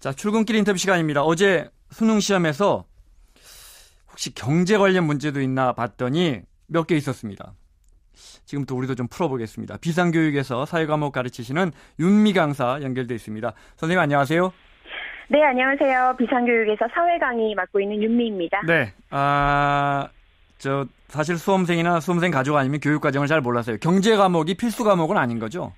자, 출근길 인터뷰 시간입니다. 어제 수능 시험에서 혹시 경제 관련 문제도 있나 봤더니 몇 개 있었습니다. 지금부터 우리도 좀 풀어보겠습니다. 비상교육에서 사회과목 가르치시는 윤미 강사 연결돼 있습니다. 선생님 안녕하세요. 네, 안녕하세요. 비상교육에서 사회 강의 맡고 있는 윤미입니다. 네, 사실 수험생이나 수험생 가족 아니면 교육 과정을 잘 몰라서요. 경제 과목이 필수 과목은 아닌 거죠?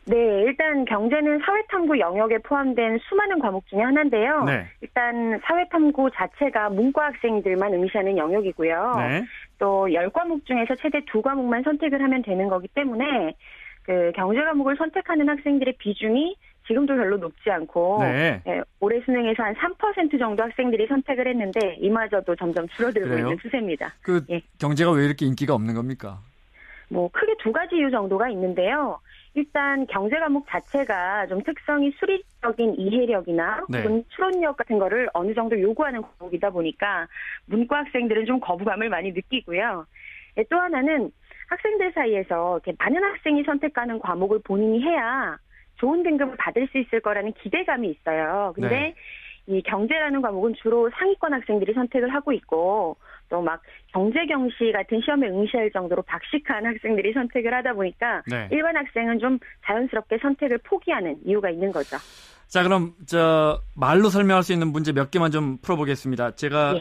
네, 일단 경제는 사회탐구 영역에 포함된 수많은 과목 중에 하나인데요. 네. 일단 사회탐구 자체가 문과 학생들만 응시하는 영역이고요. 네. 또 10과목 중에서 최대 2과목만 선택을 하면 되는 거기 때문에 그 경제 과목을 선택하는 학생들의 비중이 지금도 별로 높지 않고 네. 올해 수능에서 한 3% 정도 학생들이 선택을 했는데 이마저도 점점 줄어들고 그래요? 있는 추세입니다. 경제가 왜 이렇게 인기가 없는 겁니까? 크게 두 가지 이유 정도가 있는데요. 일단 경제 과목 자체가 좀 특성이 수리적인 이해력이나 혹은 추론력 같은 거를 어느 정도 요구하는 과목이다 보니까 문과 학생들은 좀 거부감을 많이 느끼고요. 또 하나는 학생들 사이에서 이렇게 많은 학생이 선택하는 과목을 본인이 해야 좋은 등급을 받을 수 있을 거라는 기대감이 있어요. 근데 이 경제라는 과목은 주로 상위권 학생들이 선택을 하고 있고 또 막 경제경시 같은 시험에 응시할 정도로 박식한 학생들이 선택을 하다 보니까 일반 학생은 좀 자연스럽게 선택을 포기하는 이유가 있는 거죠. 자, 그럼 말로 설명할 수 있는 문제 몇 개만 좀 풀어보겠습니다. 제가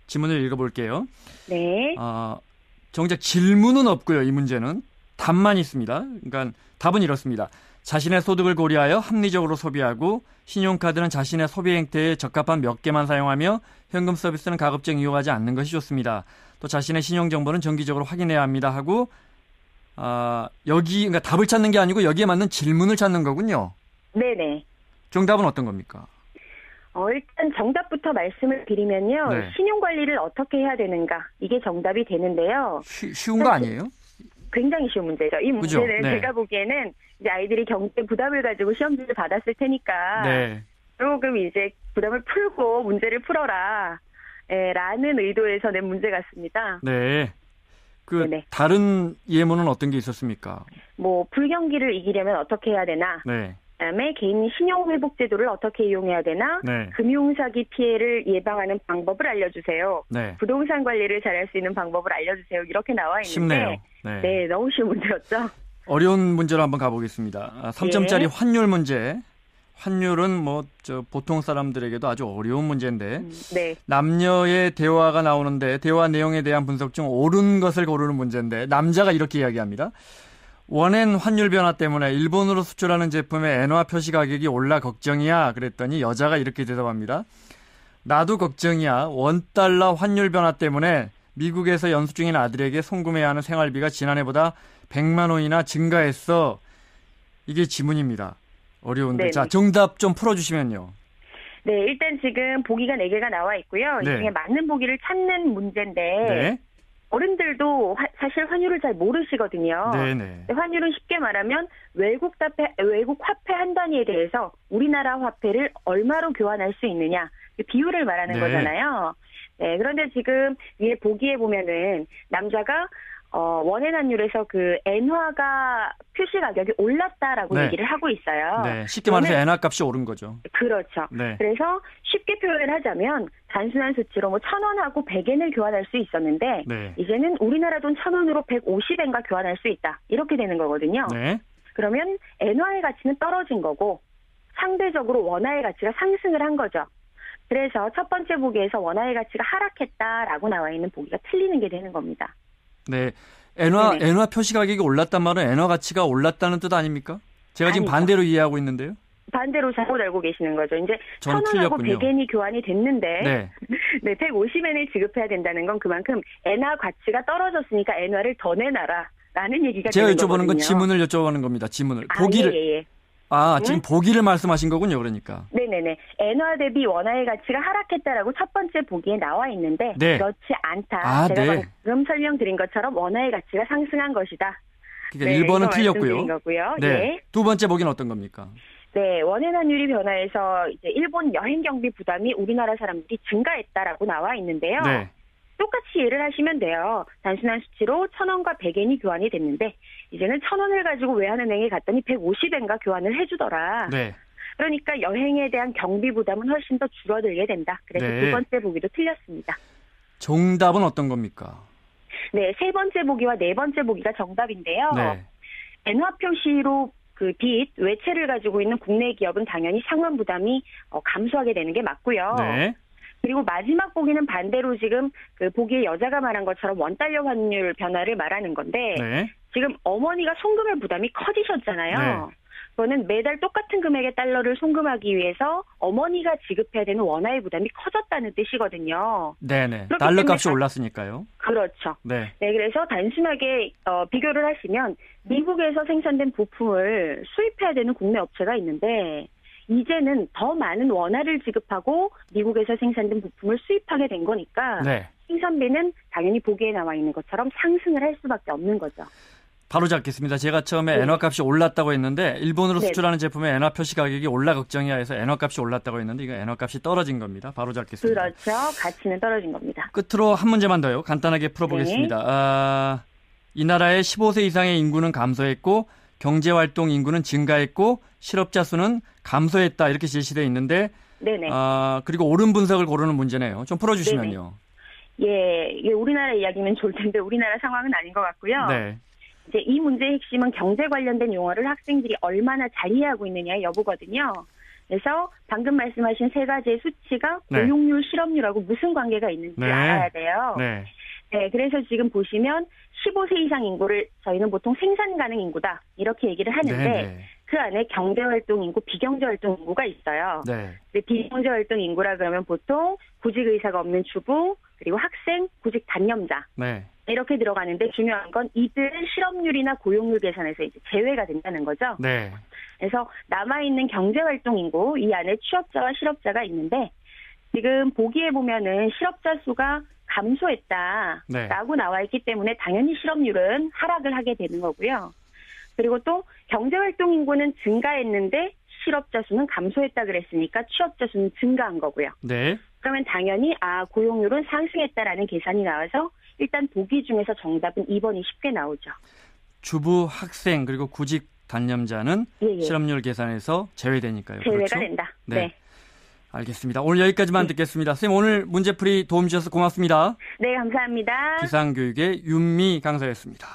지문을 읽어볼게요. 네. 정작 질문은 없고요. 이 문제는 답만 있습니다. 그러니까 답은 이렇습니다. 자신의 소득을 고려하여 합리적으로 소비하고 신용카드는 자신의 소비 행태에 적합한 몇 개만 사용하며 현금 서비스는 가급적 이용하지 않는 것이 좋습니다. 또 자신의 신용정보는 정기적으로 확인해야 합니다 하고 그러니까 답을 찾는 게 아니고 여기에 맞는 질문을 찾는 거군요. 네네. 정답은 어떤 겁니까? 일단 정답부터 말씀을 드리면요. 신용관리를 어떻게 해야 되는가 이게 정답이 되는데요. 쉬운 거 아니에요? 굉장히 쉬운 문제죠. 이 문제는 제가 보기에는 이제 아이들이 경제 부담을 가지고 시험지를 받았을 테니까 조금 이제 부담을 풀고 문제를 풀어라 라는 의도에서 낸 문제 같습니다. 네. 다른 예문은 어떤 게 있었습니까? 불경기를 이기려면 어떻게 해야 되나? 그다음에 개인 신용회복제도를 어떻게 이용해야 되나? 금융사기 피해를 예방하는 방법을 알려주세요. 부동산 관리를 잘할 수 있는 방법을 알려주세요. 이렇게 나와 있는데 쉽네요. 너무 쉬운 문제였죠. 어려운 문제로 한번 가보겠습니다. 3점짜리 환율 문제. 환율은 보통 사람들에게도 아주 어려운 문제인데 남녀의 대화가 나오는데 대화 내용에 대한 분석 중 옳은 것을 고르는 문제인데 남자가 이렇게 이야기합니다. 원엔 환율 변화 때문에 일본으로 수출하는 제품의 엔화 표시 가격이 올라 걱정이야. 그랬더니 여자가 이렇게 대답합니다. 나도 걱정이야. 원달러 환율 변화 때문에 미국에서 연수 중인 아들에게 송금해야 하는 생활비가 지난해보다 100만 원이나 증가했어. 이게 지문입니다. 어려운데. 자, 정답 좀 풀어주시면요. 네, 일단 지금 보기가 4개가 나와 있고요. 이 중에 맞는 보기를 찾는 문제인데 어른들도 사실 환율을 잘 모르시거든요. 환율은 쉽게 말하면 외국 화폐 한 단위에 대해서 우리나라 화폐를 얼마로 교환할 수 있느냐 그 비율을 말하는 거잖아요. 그런데 지금 위에 보기에 보면은 남자가 원엔 환율에서 그 엔화가 표시 가격이 올랐다라고 얘기를 하고 있어요. 쉽게 말해서 엔화 값이 오른 거죠. 그렇죠. 그래서 쉽게 표현을 하자면 단순한 수치로 1,000원하고 100엔을 교환할 수 있었는데 이제는 우리나라 돈 1,000원으로 150엔과 교환할 수 있다. 이렇게 되는 거거든요. 그러면 엔화의 가치는 떨어진 거고 상대적으로 원화의 가치가 상승을 한 거죠. 그래서 첫 번째 보기에서 원화의 가치가 하락했다라고 나와 있는 보기가 틀리는 게 되는 겁니다. 엔화 표시 가격이 올랐단 말은 엔화 가치가 올랐다는 뜻 아닙니까? 제가 지금 반대로 이해하고 있는데요. 반대로 잘못 알고 계시는 거죠. 이제 1,000원하고 100엔이 교환이 됐는데 150엔을 지급해야 된다는 건 그만큼 엔화 가치가 떨어졌으니까 엔화를 더 내놔라라는 얘기가 되는 거거든요. 제가 여쭤보는 건 지문을 여쭤보는 겁니다. 지문을. 보기를. 지금 보기를 말씀하신 거군요. 그러니까. 네네네. 엔화 대비 원화의 가치가 하락했다라고 첫 번째 보기에 나와 있는데 그렇지 않다. 제가 방금 설명드린 것처럼 원화의 가치가 상승한 것이다. 그러니까 1번은 틀렸고요. 두 번째 보기는 어떤 겁니까? 원엔 환율이 변화해서 이제 일본 여행 경비 부담이 우리나라 사람들이 증가했다라고 나와 있는데요. 똑같이 이해를 하시면 돼요. 단순한 수치로 1,000원과 100엔이 교환이 됐는데 이제는 1,000원을 가지고 외환은행에 갔더니 150엔과 교환을 해주더라. 그러니까 여행에 대한 경비 부담은 훨씬 더 줄어들게 된다. 그래서 네. 두 번째 보기도 틀렸습니다. 정답은 어떤 겁니까? 네, 세 번째 보기와 네 번째 보기가 정답인데요. 네. 엔화 표시로 그 빚, 외채를 가지고 있는 국내 기업은 당연히 상환 부담이 감소하게 되는 게 맞고요. 네. 그리고 마지막 보기는 반대로 지금 그 보기에 여자가 말한 것처럼 원달러 환율 변화를 말하는 건데 네. 지금 어머니가 송금할 부담이 커지셨잖아요. 네. 그거는 매달 똑같은 금액의 달러를 송금하기 위해서 어머니가 지급해야 되는 원화의 부담이 커졌다는 뜻이거든요. 네네. 달러 값이 올랐으니까요. 그렇죠. 네. 네, 그래서 단순하게 비교를 하시면 미국에서 생산된 부품을 수입해야 되는 국내 업체가 있는데 이제는 더 많은 원화를 지급하고 미국에서 생산된 부품을 수입하게 된 거니까 네. 생산비는 당연히 보기에 나와 있는 것처럼 상승을 할 수밖에 없는 거죠. 바로 잡겠습니다. 제가 처음에 네. 엔화 값이 올랐다고 했는데 일본으로 네. 수출하는 제품의 엔화 표시 가격이 올라 걱정이야 해서 엔화 값이 올랐다고 했는데 이거 엔화 값이 떨어진 겁니다. 바로 잡겠습니다. 그렇죠. 가치는 떨어진 겁니다. 끝으로 한 문제만 더요. 간단하게 풀어보겠습니다. 네. 이 나라의 15세 이상의 인구는 감소했고 경제활동 인구는 증가했고 실업자 수는 감소했다 이렇게 제시되어 있는데 네네. 그리고 옳은 분석을 고르는 문제네요. 좀 풀어주시면요. 예, 이게 우리나라 이야기면 좋을 텐데 우리나라 상황은 아닌 것 같고요. 네. 이제 이 문제의 핵심은 경제 관련된 용어를 학생들이 얼마나 잘 이해하고 있느냐의 여부거든요. 그래서 방금 말씀하신 세 가지의 수치가 네. 고용률, 실업률하고 무슨 관계가 있는지 네. 알아야 돼요. 네. 네, 그래서 지금 보시면 15세 이상 인구를 저희는 보통 생산 가능 인구다 이렇게 얘기를 하는데 네. 그 안에 경제활동 인구, 비경제활동 인구가 있어요. 네. 근데 비경제활동 인구라 그러면 보통 구직 의사가 없는 주부, 그리고 학생, 구직 단념자 네. 이렇게 들어가는데 중요한 건 이들은 실업률이나 고용률 계산에서 이제 제외가 된다는 거죠. 네. 그래서 남아있는 경제활동 인구 이 안에 취업자와 실업자가 있는데 지금 보기에 보면은 실업자 수가 감소했다라고 네. 나와 있기 때문에 당연히 실업률은 하락을 하게 되는 거고요. 그리고 또 경제활동 인구는 증가했는데 실업자 수는 감소했다 그랬으니까 취업자 수는 증가한 거고요. 네. 그러면 당연히 고용률은 상승했다라는 계산이 나와서 일단 보기 중에서 정답은 2번이 쉽게 나오죠. 주부, 학생 그리고 구직 단념자는 예. 실업률 계산에서 제외되니까요. 제외가 그렇죠? 된다. 네. 알겠습니다. 오늘 여기까지만 듣겠습니다. 선생님 오늘 문제풀이 도움 주셔서 고맙습니다. 네, 감사합니다. 기상교육의 윤미 강사였습니다.